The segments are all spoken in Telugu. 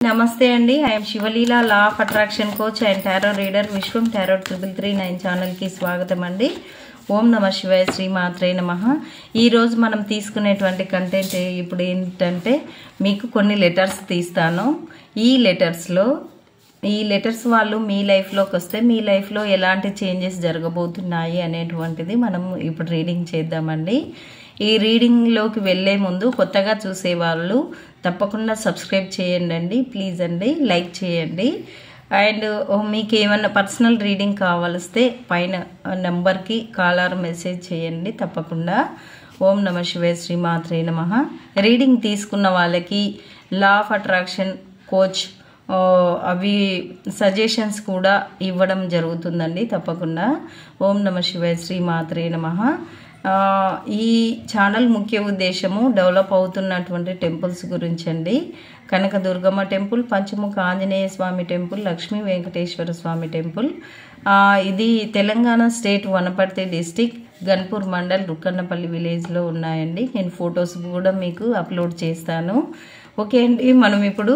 నమస్తే అండి. I'm Sivaleela, law of attraction coach and tarot reader. విశ్వం టారో 339 ఛానల్కి స్వాగతం అండి. ఓం నమ శివాయ, శ్రీమాత్రే నమః. ఈరోజు మనం తీసుకునేటువంటి కంటెంట్ ఇప్పుడు ఏంటంటే, మీకు కొన్ని లెటర్స్ తీస్తాను. ఈ లెటర్స్ వాళ్ళు మీ లైఫ్లోకి వస్తే మీ లైఫ్లో ఎలాంటి చేంజెస్ జరగబోతున్నాయి అనేటువంటిది మనం ఇప్పుడు రీడింగ్ చేద్దామండి. ఈ రీడింగ్లోకి వెళ్ళే ముందు కొత్తగా చూసేవాళ్ళు తప్పకుండా సబ్స్క్రైబ్ చేయండి ప్లీజ్ అండి, లైక్ చేయండి. అండ్ మీకు ఏమన్నా పర్సనల్ రీడింగ్ కావాలిస్తే పైన నెంబర్కి కాల్ ఆర్ మెసేజ్ చేయండి తప్పకుండా. ఓం నమ శివాయ, శ్రీమాత్రే నమః. రీడింగ్ తీసుకున్న వాళ్ళకి లా ఆఫ్ అట్రాక్షన్ కోచ్ అవి సజెషన్స్ కూడా ఇవ్వడం జరుగుతుందండి తప్పకుండా. ఓం నమ శివాయ, శ్రీమాత్రే నమః. ఈ ఛానల్ ముఖ్య ఉద్దేశము డెవలప్ అవుతున్నటువంటి టెంపుల్స్ గురించి అండి. కనకదుర్గమ్మ టెంపుల్, పంచముఖ ఆంజనేయ స్వామి టెంపుల్, లక్ష్మీ వెంకటేశ్వర స్వామి టెంపుల్. ఇది తెలంగాణ స్టేట్ వనపర్తి డిస్టిక్, గన్పూర్ మండల్, రుక్కన్నపల్లి విలేజ్లో ఉన్నాయండి. నేను ఫొటోస్ కూడా మీకు అప్లోడ్ చేస్తాను. ఓకే అండి, మనం ఇప్పుడు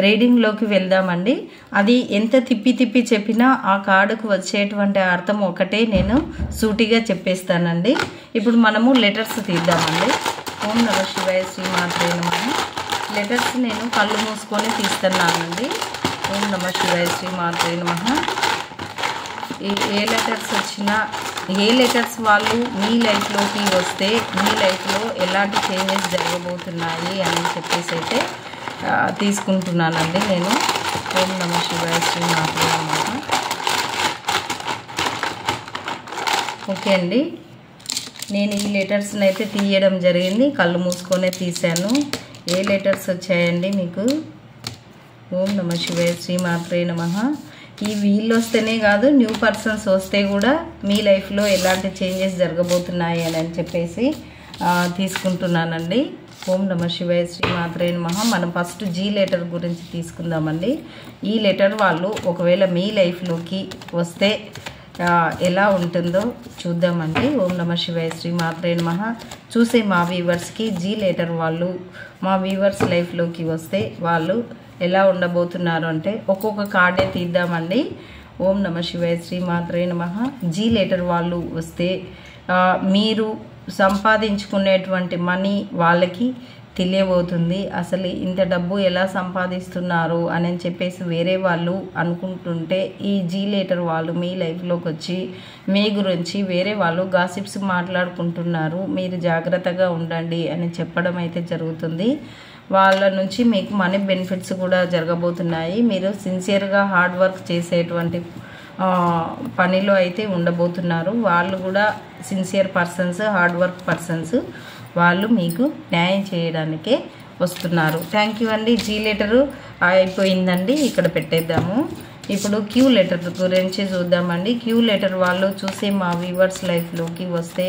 రీడింగ్లోకి వెళ్దామండి. అది ఎంత తిప్పి చెప్పినా ఆ కార్డుకు వచ్చేటువంటి అర్థం ఒకటే నేను సూటిగా చెప్పేస్తానండి. ఇప్పుడు మనము లెటర్స్ తీద్దామండి. ఓం నమ శివాయ, శ్రీమాత్రే నమః. లెటర్స్ నేను కళ్ళు మూసుకొని తీస్తున్నానండి. ఓం నమ శివాయ, శ్రీమాత్రే నమః. ఏ లెటర్స్ వచ్చినా, ఏ లెటర్స్ వాళ్ళు మీ లైఫ్లోకి వస్తే మీ లైఫ్లో ఎలాంటి చేంజెస్ జరగబోతున్నాయి అని చెప్పేసి అయితే తీసుకుంటున్నానండి నేను. ఓం నమ శివాయ, శ్రీమాత్రే నమః. ఓకే అండి, నేను ఈ లెటర్స్ని అయితే తీయడం జరిగింది, కళ్ళు మూసుకొనే తీశాను. ఏ లెటర్స్ వచ్చాయండి మీకు? ఓం నమ శివాయ, శ్రీమాత్రే నమః. ఈ వీళ్ళు వస్తేనే కాదు, న్యూ పర్సన్స్ వస్తే కూడా మీ లైఫ్లో ఎలాంటి చేంజెస్ జరగబోతున్నాయి అని చెప్పేసి తీసుకుంటున్నానండి. ఓం నమ శివాయ, శ్రీమాత్రే నమః. మనం ఫస్ట్ జీ లెటర్ గురించి తీసుకుందామండి. ఈ లెటర్ వాళ్ళు ఒకవేళ మీ లైఫ్లోకి వస్తే ఎలా ఉంటుందో చూద్దామండి. ఓం నమ శివాయ, శ్రీమాత్రే నమః. చూసే మా వ్యూవర్స్కి జీ లెటర్ వాళ్ళు మా వ్యూవర్స్ లైఫ్లోకి వస్తే వాళ్ళు ఎలా ఉండబోతున్నారు అంటే ఒక్కొక్క కార్డే తీద్దామండి. ఓం నమ శివాయ, శ్రీమాత్రే నమః. జీ లెటర్ వాళ్ళు వస్తే మీరు సంపాదించుకునేటువంటి మనీ వాళ్ళకి తెలియబోతుంది. అసలు ఇంత డబ్బు ఎలా సంపాదిస్తున్నారు అని చెప్పేసి వేరే వాళ్ళు అనుకుంటుంటే ఈ జీ లెటర్ వాళ్ళు మీ లైఫ్లోకి వచ్చి మీ గురించి వేరే వాళ్ళు గాసిప్స్ మాట్లాడుకుంటున్నారు, మీరు జాగ్రత్తగా ఉండండి అని చెప్పడం అయితే జరుగుతుంది. వాళ్ళ నుంచి మీకు మనీ బెనిఫిట్స్ కూడా జరగబోతున్నాయి. మీరు సిన్సియర్గా హార్డ్ వర్క్ చేసేటువంటి పనిలో అయితే ఉండబోతున్నారు. వాళ్ళు కూడా sincere persons, hard work persons. వాళ్ళు మీకు న్యాయం చేయడానికే వస్తున్నారు. థ్యాంక్ యూ అండి. జీ లెటరు అయిపోయిందండి, ఇక్కడ పెట్టేద్దాము. ఇప్పుడు క్యూ లెటర్ గురించి చూద్దామండి. క్యూ లెటర్ వాళ్ళు చూసే మా వ్యూవర్స్ లైఫ్లోకి వస్తే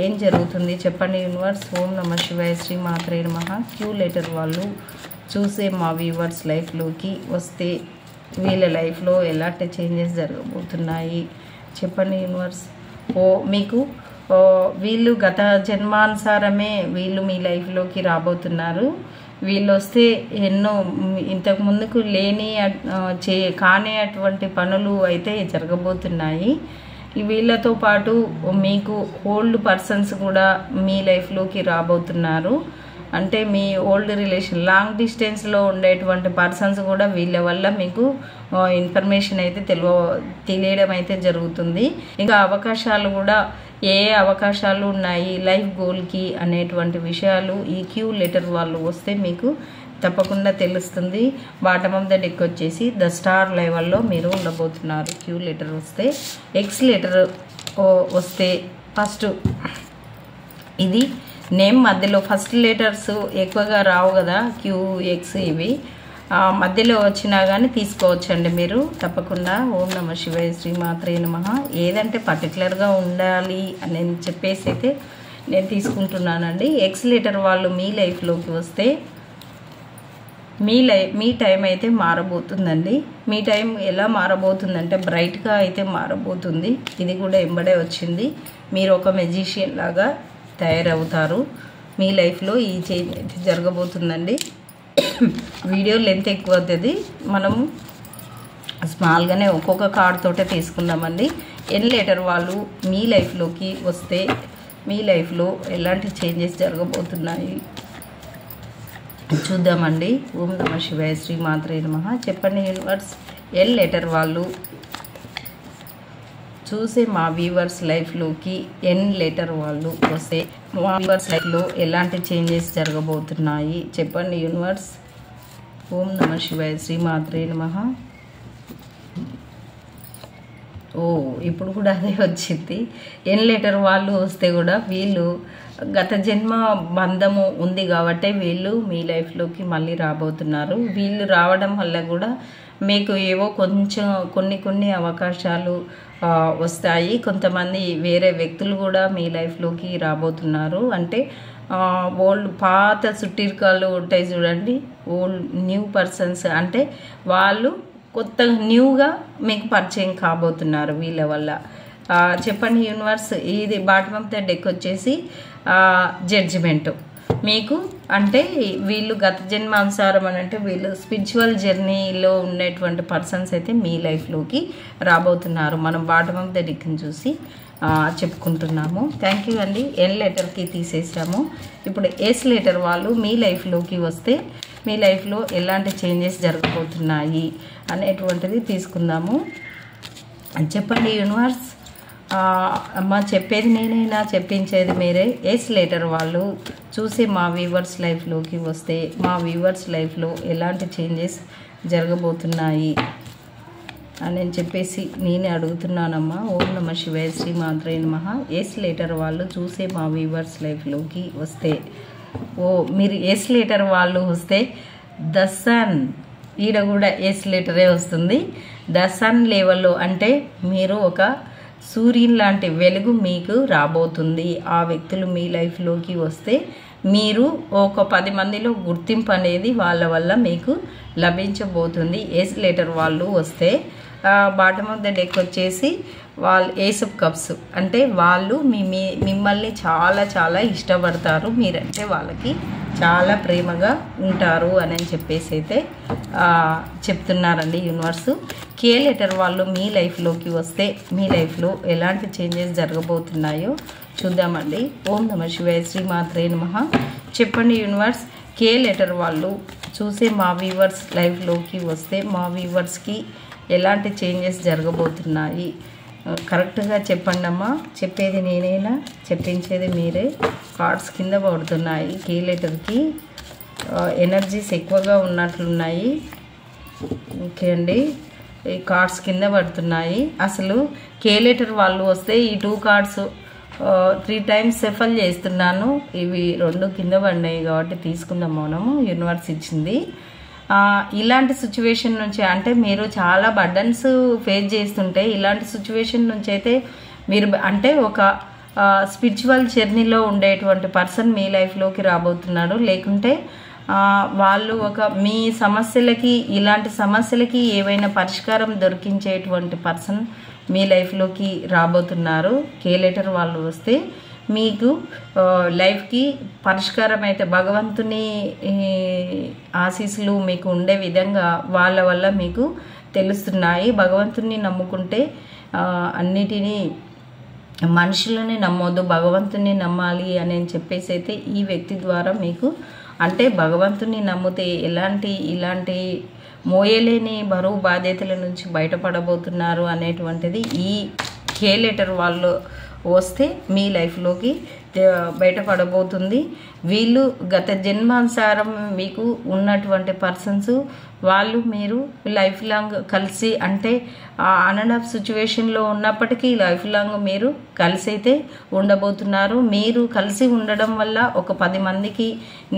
ఏం జరుగుతుంది చెప్పండి యూనివర్స్. ఓం నమ శివాయ, శ్రీమాత్రే నమః. క్యూ లెటర్ వాళ్ళు చూసే మా వ్యూవర్స్ లైఫ్లోకి వస్తే వీళ్ళ లైఫ్లో ఎలాంటి చేంజెస్ జరగబోతున్నాయి చెప్పండి యూనివర్స్. మీకు వీళ్ళు గత జన్మానుసారమే వీళ్ళు మీ లైఫ్లోకి రాబోతున్నారు. వీళ్ళు వస్తే ఎన్నో ఇంతకు ముందుకు లేని కాని అటువంటి పనులు అయితే జరగబోతున్నాయి. వీళ్ళతో పాటు మీకు ఓల్డ్ పర్సన్స్ కూడా మీ లైఫ్లోకి రాబోతున్నారు. అంటే మీ ఓల్డ్ రిలేషన్, లాంగ్ డిస్టెన్స్లో ఉండేటువంటి పర్సన్స్ కూడా వీళ్ళ వల్ల మీకు ఇన్ఫర్మేషన్ అయితే తెలియడం అయితే జరుగుతుంది. ఇంకా అవకాశాలు కూడా, ఏ అవకాశాలు ఉన్నాయి లైఫ్ గోల్కి అనేటువంటి విషయాలు ఈ క్యూ లెటర్ వాళ్ళు వస్తే మీకు తప్పకుండా తెలుస్తుంది. బాటమ్ ఆఫ్ ద డెక్ వచ్చేసి ద స్టార్ లెవెల్లో మీరు ఉండబోతున్నారు క్యూ లెటర్ వస్తే. ఎక్స్ లెటర్ వస్తే ఫస్ట్ ఇది నేమ్ మధ్యలో, ఫస్ట్ లెటర్స్ ఎక్కువగా రావు కదా క్యూ, ఎక్స్, ఇవి మధ్యలో వచ్చినా కానీ తీసుకోవచ్చండి మీరు తప్పకుండా. ఓం నమ శివాయ, శ్రీమాత్రే నమః. ఏదంటే పర్టికులర్గా ఉండాలి అని చెప్పేసి అయితే నేను తీసుకుంటున్నానండి. ఎక్స్ లెటర్ వాళ్ళు మీ లైఫ్లోకి వస్తే మీ టైం అయితే మారబోతుందండి. మీ టైం ఎలా మారబోతుందంటే బ్రైట్గా అయితే మారబోతుంది. ఇది కూడా ఎంబడే వచ్చింది. మీరు ఒక మెజిషియన్ లాగా తయారవుతారు. మీ లైఫ్లో ఈ చేంజ్ అయితే జరగబోతుందండి. వీడియో లెంత్ ఎక్కువ అవుతుంది, మనం స్మాల్గానే ఒక్కొక్క కార్డ్ తోటే తీసుకుందామండి. ఎన్ లెటర్ వాళ్ళు మీ లైఫ్లోకి వస్తే మీ లైఫ్లో ఎలాంటి చేంజెస్ జరగబోతున్నాయి చూద్దామండి. ఓం నమ శివాయ, శ్రీ మాత్రే నమః. చెప్పండి యూనివర్స్, ఎల్ లెటర్ వాళ్ళు చూసే మా వ్యూవర్స్ లైఫ్లోకి ఎన్ లెటర్ వాళ్ళు వస్తే మా వ్యూవర్స్ లైఫ్లో ఎలాంటి చేంజెస్ జరగబోతున్నాయి చెప్పండి యూనివర్స్. ఓం నమ శివాయ, శ్రీ మాత్రే నమః. ఓ ఇప్పుడు కూడా అదే వచ్చింది. ఎన్ లెటర్ వాళ్ళు వస్తే కూడా వీళ్ళు గత జన్మ బంధము ఉంది కాబట్టి వీళ్ళు మీ లైఫ్లోకి మళ్ళీ రాబోతున్నారు. వీళ్ళు రావడం వల్ల కూడా మీకు ఏవో కొంచెం కొన్ని అవకాశాలు వస్తాయి. కొంతమంది వేరే వ్యక్తులు కూడా మీ లైఫ్లోకి రాబోతున్నారు. అంటే ఓల్డ్ పాత సుట్టిరికాలు ఉంటాయి చూడండి, ఓల్డ్ న్యూ పర్సన్స్, అంటే వాళ్ళు కొత్తగా న్యూగా మీకు పరిచయం కాబోతున్నారు వీళ్ళ వల్ల. చెప్పండి యూనివర్స్. ఇది బాటమ్ ఆఫ్ ద డెక్ వచ్చేసి జడ్జిమెంట్ మీకు, అంటే వీళ్ళు గత జన్మ అనుసారం అని అంటే వీళ్ళు స్పిరిచువల్ జర్నీలో ఉండేటువంటి పర్సన్స్ అయితే మీ లైఫ్లోకి రాబోతున్నారు. మనం బాటమ్ ఆఫ్ ద డెక్ని చూసి చెప్పుకుంటున్నాము. థ్యాంక్ యూ అండి. ఎన్ లెటర్కి తీసేసాము. ఇప్పుడు ఎస్ లెటర్ వాళ్ళు మీ లైఫ్లోకి వస్తే మీ లైఫ్లో ఎలాంటి చేంజెస్ జరగబోతున్నాయి అనేటువంటిది తీసుకుందాము. చెప్పండి యూనివర్స్. అమ్మ చెప్పేది నేనైనా చెప్పించేది మీరే. ఎస్ లెటర్ వాళ్ళు చూసి మా వ్యూవర్స్ లైఫ్లోకి వస్తే మా వ్యూవర్స్ లైఫ్లో ఎలాంటి చేంజెస్ జరగబోతున్నాయి అని చెప్పేసి నేనే అడుగుతున్నానమ్మా. ఓం నమ శివాయ, శ్రీ మాత్రే నమః. ఎస్ లెటర్ వాళ్ళు చూసే మా వ్యూవర్స్ లైఫ్లోకి వస్తే, ఓ మీరు ఎస్ లెటర్ వాళ్ళు వస్తే ద సన్, ఈడ కూడా ఎస్ లెటరే వస్తుంది. ద సన్ లెవెల్లో అంటే మీరు ఒక సూర్యుని లాంటి వెలుగు మీకు రాబోతుంది. ఆ వ్యక్తులు మీ లైఫ్లోకి వస్తే మీరు ఒక 10 మందిలో గుర్తింపు అనేది వాళ్ళ వల్ల మీకు లభించబోతుంది. ఎస్ లెటర్ వాళ్ళు వస్తే బాటమ్ ఆఫ్ ద డెక్ వచ్చేసి వాళ్ళు ఏస్ ఆఫ్ కప్స్, అంటే వాళ్ళు మిమ్మల్ని చాలా చాలా ఇష్టపడతారు. మీరంటే వాళ్ళకి చాలా ప్రేమగా ఉంటారు అని చెప్పేసి అయితే చెప్తున్నారండి యూనివర్సు. కే లెటర్ వాళ్ళు మీ లైఫ్లోకి వస్తే మీ లైఫ్లో ఎలాంటి చేంజెస్ జరగబోతున్నాయో చూద్దామండి. ఓం నమ శివాయ, శ్రీ మాత్రే నమః. చెప్పండి యూనివర్స్. కే లెటర్ వాళ్ళు చూసే మా వ్యూవర్స్ లైఫ్లోకి వస్తే మా వ్యూవర్స్కి ఎలాంటి చేంజెస్ జరగబోతున్నాయి కరెక్ట్గా చెప్పండి అమ్మా. చెప్పేది నేనైనా చెప్పించేది మీరే. కార్డ్స్ కింద పడుతున్నాయి. కే లెటర్కి ఎనర్జీస్ ఎక్కువగా ఉన్నట్లున్నాయి. ఓకే అండి, ఈ కార్డ్స్ కింద పడుతున్నాయి. అసలు కే లెటర్ వాళ్ళు వస్తే ఈ 2 కార్డ్స్ 3 టైమ్స్ సెఫల్ చేస్తున్నాను. ఇవి 2 కింద పడినాయి కాబట్టి తీసుకుందాం మనము. యూనివర్స్ ఇచ్చింది. ఇలాంటి సిచ్యువేషన్ నుంచి, అంటే మీరు చాలా బర్డన్స్ ఫేస్ చేస్తుంటే ఇలాంటి సిచ్యువేషన్ నుంచి అయితే మీరు అంటే ఒక స్పిరిచువల్ జర్నీలో ఉండేటువంటి పర్సన్ మీ లైఫ్లోకి రాబోతున్నాడు. లేకుంటే వాళ్ళు ఒక మీ సమస్యలకి, ఇలాంటి సమస్యలకి ఏవైనా పరిష్కారం దొరికించేటువంటి పర్సన్ మీ లైఫ్లోకి రాబోతున్నారు. కే లెటర్ వాళ్ళు వస్తే మీకు లైఫ్కి పరిష్కారం అయితే భగవంతుని ఆశీస్సులు మీకు ఉండే విధంగా వాళ్ళ వల్ల మీకు తెలుస్తున్నాయి. భగవంతుని నమ్ముకుంటే అన్నిటినీ, మనుషులని నమ్మొద్దు, భగవంతుని నమ్మాలి అని చెప్పేసి అయితే ఈ వ్యక్తి ద్వారా మీకు, అంటే భగవంతుని నమ్మితే ఇలాంటి మోయలేని బరువు బాధ్యతల నుంచి బయటపడబోతున్నారు అనేటువంటిది ఈ కే లెటర్ వాళ్ళు వస్తే మీ లైఫ్లోకి బయటపడబోతుంది. వీళ్ళు గత జన్మానుసారం మీకు ఉన్నటువంటి పర్సన్స్, వాళ్ళు మీరు లైఫ్ లాంగ్ కలిసి, అంటే ఆన్ అండ్ ఆఫ్ సిచ్యువేషన్లో ఉన్నప్పటికీ లైఫ్ లాంగ్ మీరు కలిసి అయితే ఉండబోతున్నారు. మీరు కలిసి ఉండడం వల్ల ఒక 10 మందికి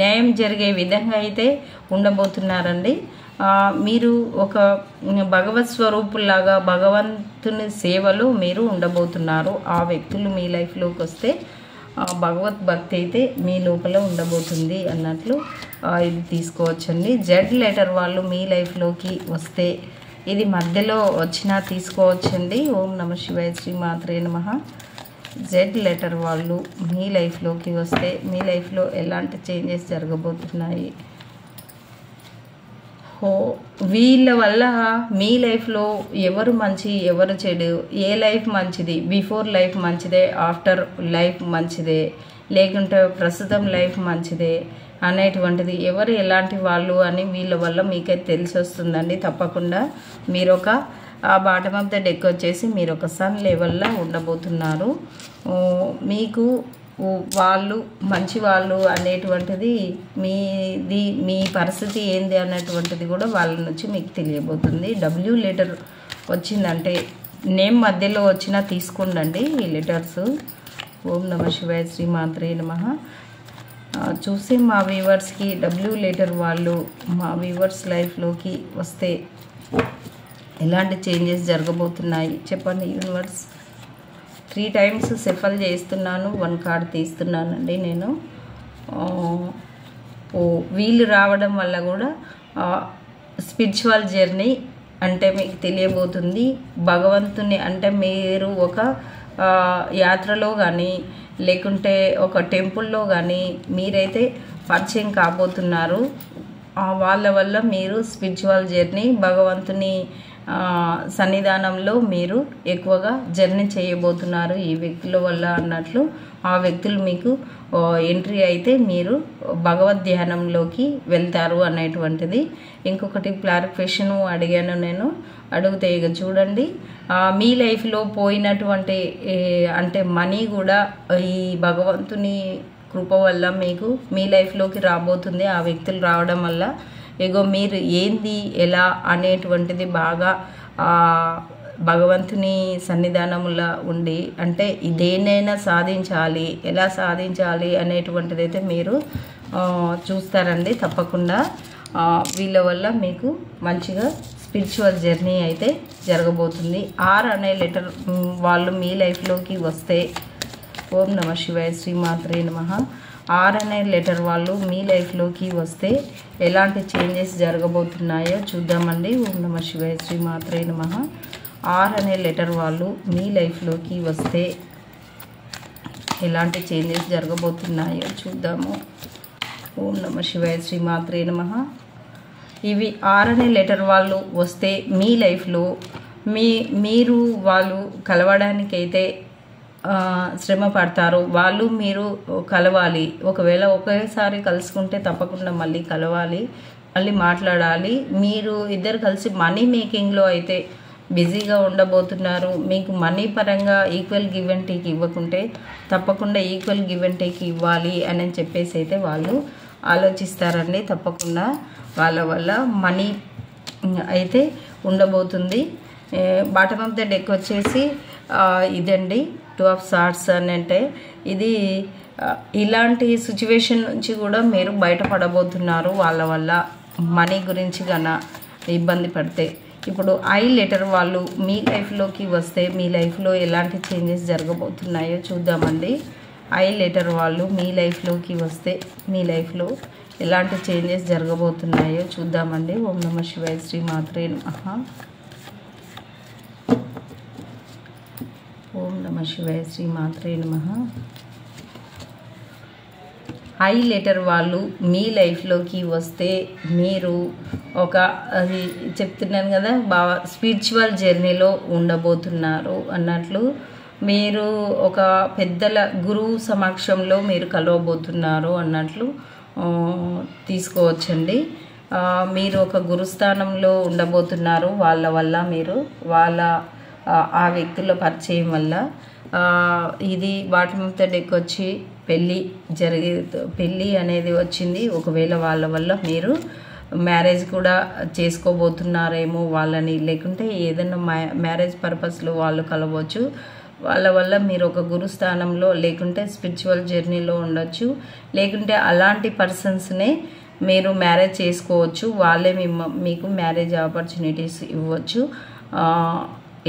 న్యాయం జరిగే విధంగా అయితే ఉండబోతున్నారండి. మీరు ఒక భగవత్ స్వరూపులాగా భగవంతుని సేవలో మీరు ఉండబోతున్నారు. ఆ వ్యక్తులు మీ లైఫ్లోకి వస్తే భగవత్ భక్తి అయితే మీ లోపల ఉండబోతుంది అన్నట్లు ఇది తీసుకోవచ్చండి. జెడ్ లెటర్ వాళ్ళు మీ లైఫ్లోకి వస్తే ఇది మధ్యలో వచ్చినా తీసుకోవచ్చండి. ఓం నమ శివాయ, శ్రీ మాత్రే నమః. జెడ్ లెటర్ వాళ్ళు మీ లైఫ్లోకి వస్తే మీ లైఫ్లో ఎలాంటి చేంజెస్ జరగబోతున్నాయి వీళ్ళ వల్ల మీ లైఫ్లో ఎవరు మంచి ఎవరు చెడు, ఏ లైఫ్ మంచిది, బిఫోర్ లైఫ్ మంచిదే, ఆఫ్టర్ లైఫ్ మంచిదే, లేకుంటే ప్రస్తుతం లైఫ్ మంచిదే అనేటువంటిది ఎవరు ఎలాంటి వాళ్ళు అని వీళ్ళ వల్ల మీకే తెలిసి వస్తుందండి. తప్పకుండా మీరు ఒక బాటమ్ ఆఫ్ ద డెక్ వచ్చేసి మీరు ఒక సన్ లెవెల్లో ఉండబోతున్నారు. మీకు వాళ్ళు మంచి వాళ్ళు అనేటువంటిది మీ పరిస్థితి ఏంది అన్నటువంటిది కూడా వాళ్ళ నుంచి మీకు తెలియబోతుంది. డబ్ల్యూ లెటర్ వచ్చిందంటే నేమ్ మధ్యలో వచ్చినా తీసుకోండి ఈ లెటర్స్. ఓం నమ శివాయ, శ్రీమాత్రే నమః. చూసి మా వ్యూవర్స్కి డబ్ల్యూ లెటర్ వాళ్ళు మా వ్యూవర్స్ లైఫ్లోకి వస్తే ఎలాంటి చేంజెస్ జరగబోతున్నాయి చెప్పండి యూనివర్స్. 3 times సెఫల్ చేస్తున్నాను, 1 కార్డ్ తీస్తున్నానండి నేను. వీళ్ళు రావడం వల్ల కూడా స్పిరిచువల్ జర్నీ అంటే మీకు తెలియబోతుంది. భగవంతుని అంటే మీరు ఒక యాత్రలో కానీ లేకుంటే ఒక టెంపుల్లో కానీ మీరైతే పరిచయం కాబోతున్నారు. వాళ్ళ వల్ల మీరు స్పిరిచువల్ జర్నీ భగవంతుని సన్నిధానంలో మీరు ఎక్కువగా జర్నీ చేయబోతున్నారు ఈ వ్యక్తుల వల్ల అన్నట్లు. ఆ వ్యక్తులు మీకు ఎంట్రీ అయితే మీరు భగవద్ ధ్యానంలోకి వెళ్తారు అనేటువంటిది. ఇంకొకటి క్లారిఫికేషన్ అడిగాను నేను, అడిగితే ఇక చూడండి మీ లైఫ్లో పోయినటువంటి అంటే మనీ కూడా ఈ భగవంతుని కృప వల్ల మీకు మీ లైఫ్లోకి రాబోతుంది. ఆ వ్యక్తులు రావడం వల్ల ఇగో మీరు ఏంది ఎలా అనేటువంటిది బాగా భగవంతుని సన్నిధానంలో ఉండి అంటే దేన్నైనా సాధించాలి, ఎలా సాధించాలి అనేటువంటిది అయితే మీరు చూస్తారండి. తప్పకుండా వీళ్ళ వల్ల మీకు మంచిగా స్పిరిచువల్ జర్నీ అయితే జరగబోతుంది. ఆర్ అనే లెటర్ వాళ్ళు మీ లైఫ్లోకి వస్తే ఓం నమ శివాయ, శ్రీమాత్రే నమః. ఆర్ అనే లెటర్ వాళ్ళు మీ లైఫ్లోకి వస్తే ఎలాంటి చేంజెస్ జరగబోతున్నాయో చూద్దామండి. ఓం నమ శివాయ, శ్రీమాత్రే నమః. ఆర్ అనే లెటర్ వాళ్ళు మీ లైఫ్లోకి వస్తే ఎలాంటి చేంజెస్ జరగబోతున్నాయో చూద్దాము. ఓం నమ శివాయ, శ్రీమాత్రే నమః. ఇవి ఆర్ అనే లెటర్ వాళ్ళు వస్తే మీ లైఫ్లో మీరు వాళ్ళు కలవడానికైతే శ్రమ పడతారు. వాళ్ళు మీరు కలవాలి. ఒకవేళ ఒకేసారి కలుసుకుంటే తప్పకుండా మళ్ళీ కలవాలి, మళ్ళీ మాట్లాడాలి. మీరు ఇద్దరు కలిసి మనీ మేకింగ్లో అయితే బిజీగా ఉండబోతున్నారు. మీకు మనీ పరంగా ఈక్వల్ గివ్ అండ్ టేక్ ఇవ్వకుంటే తప్పకుండా ఈక్వల్ గివ్ అండ్ టేక్ ఇవ్వాలి అని చెప్పేసి అయితే వాళ్ళు ఆలోచిస్తారండి. తప్పకుండా వాళ్ళ వల్ల మనీ అయితే ఉండబోతుంది. బాటమ్ ఆఫ్ ద డెక్ వచ్చేసి ఇదండి 2 of Swords అని అంటే ఇది ఇలాంటి సిచ్యువేషన్ నుంచి కూడా మీరు బయటపడబోతున్నారు వాళ్ళ వల్ల మనీ గురించి కన్నా ఇబ్బంది పడితే. ఇప్పుడు ఐ లెటర్ వాళ్ళు మీ లైఫ్లోకి వస్తే మీ లైఫ్లో ఎలాంటి చేంజెస్ జరగబోతున్నాయో చూద్దామండి. ఐ లెటర్ వాళ్ళు మీ లైఫ్లోకి వస్తే మీ లైఫ్లో ఎలాంటి చేంజెస్ జరగబోతున్నాయో చూద్దామండి. ఓం నమ శివాయ, శ్రీమాత్రే నమః. ఓం నమ శివాయ, శ్రీమాత్రే నమః. ఐ లెటర్ వాళ్ళు మీ లైఫ్లోకి వస్తే మీరు ఒక అది చెప్తున్నాను కదా బాగా స్పిరిచువల్ జర్నీలో ఉండబోతున్నారు అన్నట్లు. మీరు ఒక పెద్దల గురువు సమక్షంలో మీరు కలవబోతున్నారు అన్నట్లు తీసుకోవచ్చండి. మీరు ఒక గురుస్థానంలో ఉండబోతున్నారు వాళ్ళ వల్ల మీరు ఆ వ్యక్తుల పరిచయం వల్ల. ఇది బాటమ్ ఆఫ్ ద డెక్ వచ్చి పెళ్ళి అనేది వచ్చింది. ఒకవేళ వాళ్ళ వల్ల మీరు మ్యారేజ్ కూడా చేసుకోబోతున్నారేమో వాళ్ళని, లేకుంటే ఏదైనా మ్యారేజ్ పర్పస్లో వాళ్ళు కలవచ్చు. వాళ్ళ వల్ల మీరు ఒక గురుస్థానంలో లేకుంటే స్పిరిచువల్ జర్నీలో ఉండొచ్చు, లేకుంటే అలాంటి పర్సన్స్నే మీరు మ్యారేజ్ చేసుకోవచ్చు. వాళ్ళే మీకు మ్యారేజ్ ఆపర్చునిటీస్ ఇవ్వచ్చు.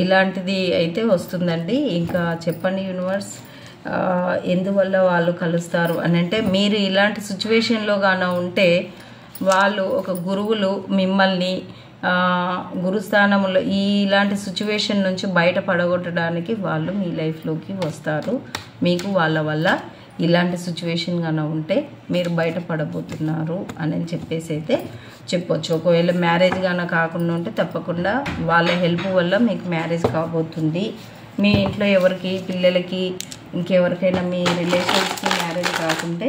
ఇలాంటిది అయితే వస్తుందండి. ఇంకా చెప్పండి యూనివర్స్ ఎందువల్ల వాళ్ళు కలుస్తారు అని అంటే మీరు ఇలాంటి సిచ్యువేషన్లో గాన ఉంటే వాళ్ళు ఒక గురువులు మిమ్మల్ని గురుస్థానంలో ఇలాంటి సిచ్యువేషన్ నుంచి బయట పడగొట్టడానికి వాళ్ళు మీ లైఫ్లోకి వస్తారు. మీకు వాళ్ళ వల్ల ఇలాంటి సిచ్యువేషన్ గాన ఉంటే మీరు బయటపడబోతున్నారు అని చెప్పేసి అయితే చెప్పొచ్చు. ఒకవేళ మ్యారేజ్ గాన కాకుండా ఉంటే తప్పకుండా వాళ్ళ హెల్ప్ వల్ల మీకు మ్యారేజ్ కాబోతుంది. మీ ఇంట్లో ఎవరికి పిల్లలకి ఇంకెవరికైనా మీ రిలేషన్స్కి మ్యారేజ్ కాకుంటే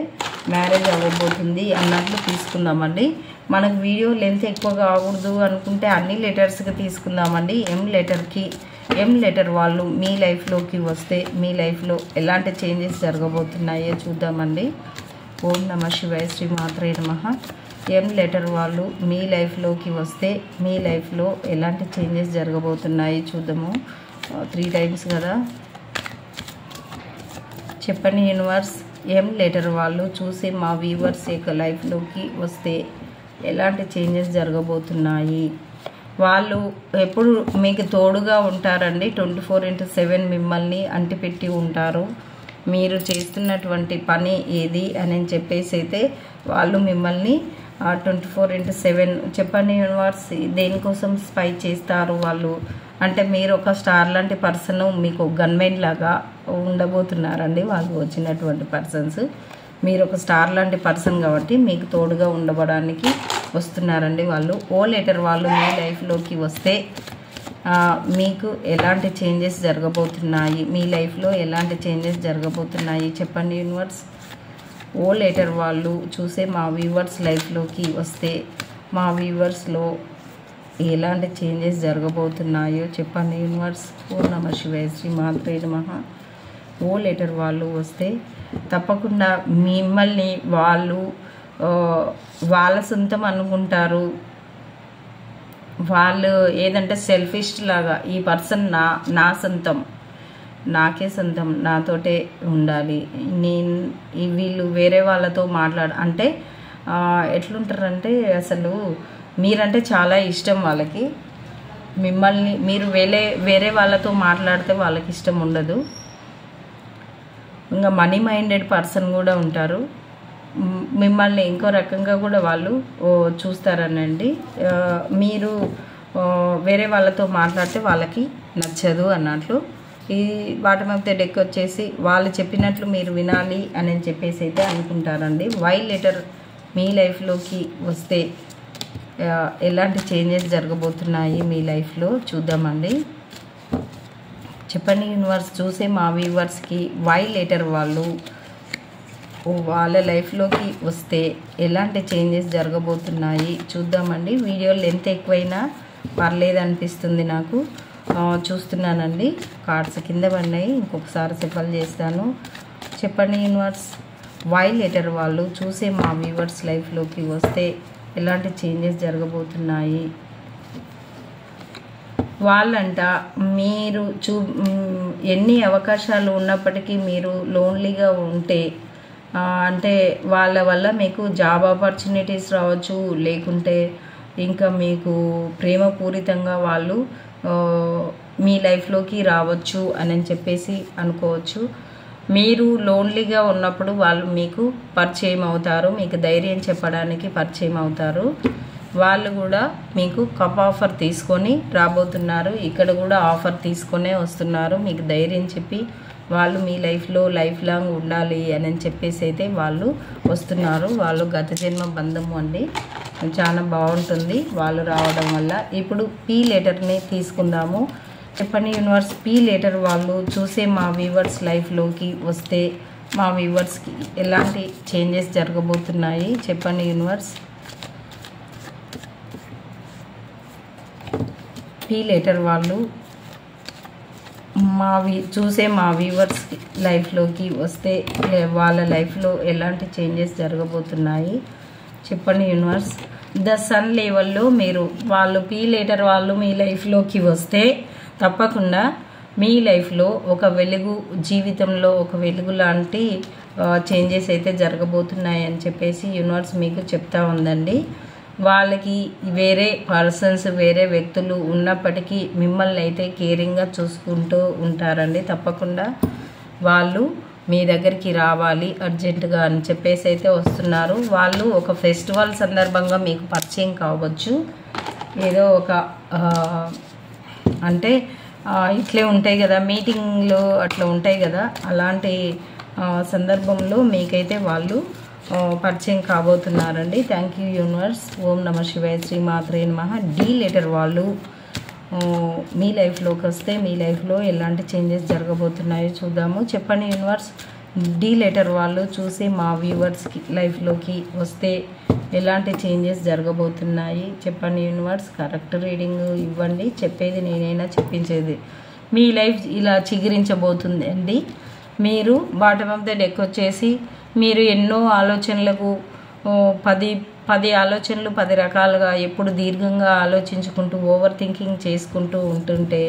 మ్యారేజ్ అవ్వబోతుంది అన్నట్లు తీసుకుందామండి. మనకు వీడియో లెంత్ ఎక్కువ కాకూడదు అనుకుంటే అన్ని లెటర్స్కి తీసుకుందామండి. ఎం లెటర్ వాళ్ళు మీ లైఫ్లోకి వస్తే మీ లైఫ్లో ఎలాంటి చేంజెస్ జరగబోతున్నాయో చూద్దామండి. ఓం నమః శివాయ, శ్రీ మాత్రే నమః. ఎం లెటర్ వాళ్ళు మీ లైఫ్లోకి వస్తే మీ లైఫ్లో ఎలాంటి చేంజెస్ జరగబోతున్నాయి చూద్దాము. 3 టైమ్స్ కదా. చెప్పండి యూనివర్స్, ఎం లెటర్ వాళ్ళు చూసి మా వ్యూవర్స్ యొక్క లైఫ్లోకి వస్తే ఎలాంటి చేంజెస్ జరగబోతున్నాయి. వాళ్ళు ఎప్పుడు మీకు తోడుగా ఉంటారండి. 24/7 మిమ్మల్ని అంటిపెట్టి ఉంటారు. మీరు చేస్తున్నటువంటి పని ఏది అని చెప్పేసి అయితే వాళ్ళు మిమ్మల్ని 24/7 చెప్పండి యూనివర్స్, దేనికోసం స్పై చేస్తారు వాళ్ళు అంటే మీరు ఒక స్టార్ లాంటి పర్సన్, మీకు గన్మెన్ లాగా ఉండబోతున్నారండి వాళ్ళు వచ్చినటువంటి పర్సన్స్. మీరు ఒక స్టార్ లాంటి పర్సన్ కాబట్టి మీకు తోడుగా ఉండబడానికి వస్తున్నారండి వాళ్ళు. ఓ లెటర్ వాళ్ళు మీ లైఫ్లోకి వస్తే మీకు ఎలాంటి చేంజెస్ జరగబోతున్నాయి, మీ లైఫ్లో ఎలాంటి చేంజెస్ జరగబోతున్నాయి చెప్పండి యూనివర్స్. ఓ లెటర్ వాళ్ళు చూసే మా వ్యూవర్స్ లైఫ్లోకి వస్తే మా వ్యూవర్స్లో ఎలాంటి చేంజెస్ జరగబోతున్నాయో చెప్పండి యూనివర్స్. ఓం నమః శివాయ, శ్రీ మాత్రే నమః. ఓ లెటర్ వాళ్ళు వస్తే తప్పకుండా మిమ్మల్ని వాళ్ళు వాళ్ళ సొంతం అనుకుంటారు. వాళ్ళు ఏదంటే సెల్ఫిష్ లాగా ఈ పర్సన్ నా సొంతం, నాకే సొంతం, నాతోటే ఉండాలి, వీళ్ళు వేరే వాళ్ళతో అంటే ఎట్లుంటారంటే అసలు మీరంటే చాలా ఇష్టం వాళ్ళకి. మిమ్మల్ని మీరు వేరే వాళ్ళతో మాట్లాడితే వాళ్ళకి ఇష్టం ఉండదు. ఇంకా మనీ మైండెడ్ పర్సన్ కూడా ఉంటారు. మిమ్మల్ని ఇంకో రకంగా కూడా వాళ్ళు చూస్తారనండి. మీరు వేరే వాళ్ళతో మాట్లాడితే వాళ్ళకి నచ్చదు అన్నట్లు. ఈ బాటమ్ ఆఫ్ ద డెక్ వచ్చేసి వాళ్ళు చెప్పినట్లు మీరు వినాలి అని చెప్పేసి అయితే అనుకుంటారండి. వై లెటర్ మీ లైఫ్లోకి వస్తే ఎలాంటి చేంజెస్ జరగబోతున్నాయి మీ లైఫ్లో చూద్దామండి. చెప్పండి యూనివర్స్, చూసే మా వ్యూవర్స్కి వై లెటర్ వాళ్ళు వాళ్ళ లైఫ్లోకి వస్తే ఎలాంటి చేంజెస్ జరగబోతున్నాయి చూద్దామండి. వీడియో లెంత్ ఎక్కువైనా పర్లేదు అనిపిస్తుంది నాకు. చూస్తున్నానండి, కార్డ్స్ కింద పడినాయి, ఇంకొకసారి సెఫల్ చేస్తాను. చెప్పండి యూనివర్స్, వై లెటర్ వాళ్ళు చూసే మా వ్యూవర్స్ లైఫ్లోకి వస్తే ఎలాంటి చేంజెస్ జరగబోతున్నాయి. వాళ్ళంట మీరు ఎన్ని అవకాశాలు ఉన్నప్పటికీ మీరు లోన్లీగా ఉంటే అంటే వాళ్ళ వల్ల మీకు జాబ్ ఆపర్చునిటీస్ రావచ్చు, లేకుంటే ఇంకా మీకు ప్రేమపూరితంగా వాళ్ళు మీ లైఫ్లోకి రావచ్చు అని చెప్పేసి అనుకోవచ్చు. మీరు లోన్లీగా ఉన్నప్పుడు వాళ్ళు మీకు పరిచయం అవుతారు, మీకు ధైర్యం చెప్పడానికి పరిచయం అవుతారు. వాళ్ళు కూడా మీకు కప్ ఆఫర్ తీసుకొని రాబోతున్నారు. ఇక్కడ కూడా ఆఫర్ తీసుకొనే వస్తున్నారు. మీకు ధైర్యం చెప్పి వాళ్ళు మీ లైఫ్లో లైఫ్ లాంగ్ ఉండాలి అని చెప్పేసి అయితే వాళ్ళు వస్తున్నారు. వాళ్ళు గత జన్మ బంధము అండి, చాలా బాగుంటుంది వాళ్ళు రావడం వల్ల. ఇప్పుడు పీ లెటర్ని తీసుకుందాము. చెప్పండి యూనివర్స్, పీ లెటర్ వాళ్ళు చూసే మా వ్యూవర్స్ లైఫ్లోకి వస్తే మా వ్యూవర్స్కి ఎలాంటి చేంజెస్ జరగబోతున్నాయి చెప్పండి యూనివర్స్. పీ లెటర్ వాళ్ళు చూసే మా వ్యూవర్స్ లైఫ్లోకి వస్తే వాళ్ళ లైఫ్లో ఎలాంటి చేంజెస్ జరగబోతున్నాయి చెప్పండి యూనివర్స్. ద సన్ లెవెల్లో వాళ్ళు పీ లెటర్ వాళ్ళు మీ లైఫ్లోకి వస్తే తప్పకుండా మీ లైఫ్లో ఒక వెలుగు, జీవితంలో ఒక వెలుగు లాంటి చేంజెస్ అయితే జరగబోతున్నాయి అని చెప్పేసి యూనివర్స్ మీకు చెప్తా ఉందండి. వాళ్ళకి వేరే పర్సన్స్, వేరే వ్యక్తులు ఉన్నప్పటికీ మిమ్మల్ని అయితే కేరింగ్గా చూసుకుంటూ ఉంటారండి. తప్పకుండా వాళ్ళు మీ దగ్గరికి రావాలి అర్జెంటుగా అని చెప్పేసి అయితే వస్తున్నారు. వాళ్ళు ఒక ఫెస్టివల్ సందర్భంగా మీకు పరిచయం కావచ్చు. ఏదో ఒక అంటే ఇట్లే ఉంటాయి కదా, మీటింగ్లు అట్లా ఉంటాయి కదా, అలాంటి సందర్భంలో మీకైతే వాళ్ళు పరిచయం కాబోతున్నారండి. Thank you universe. ఓం నమ శివాయ, శ్రీ మాత్రే నమః. డి లెటర్ వాళ్ళు మీ లైఫ్లోకి వస్తే మీ లైఫ్లో ఎలాంటి చేంజెస్ జరగబోతున్నాయో చూద్దాము. చెప్పండి యూనివర్స్. డి లెటర్ వాళ్ళు చూసి మా వ్యూవర్స్కి లైఫ్లోకి వస్తే ఎలాంటి చేంజెస్ జరగబోతున్నాయి చెప్పండి యూనివర్స్. కరెక్ట్ రీడింగ్ ఇవ్వండి. చెప్పేది నేనైనా చెప్పించేది. మీ లైఫ్ ఇలా చిగురించబోతుంది అండి. మీరు బాటమ్ ఆఫ్ ద డెక్ వచ్చేసి మీరు ఎన్నో ఆలోచనలకు 10 ఆలోచనలు 10 రకాలుగా ఎప్పుడు దీర్ఘంగా ఆలోచించుకుంటూ ఓవర్ థింకింగ్ చేసుకుంటూ ఉంటుంటే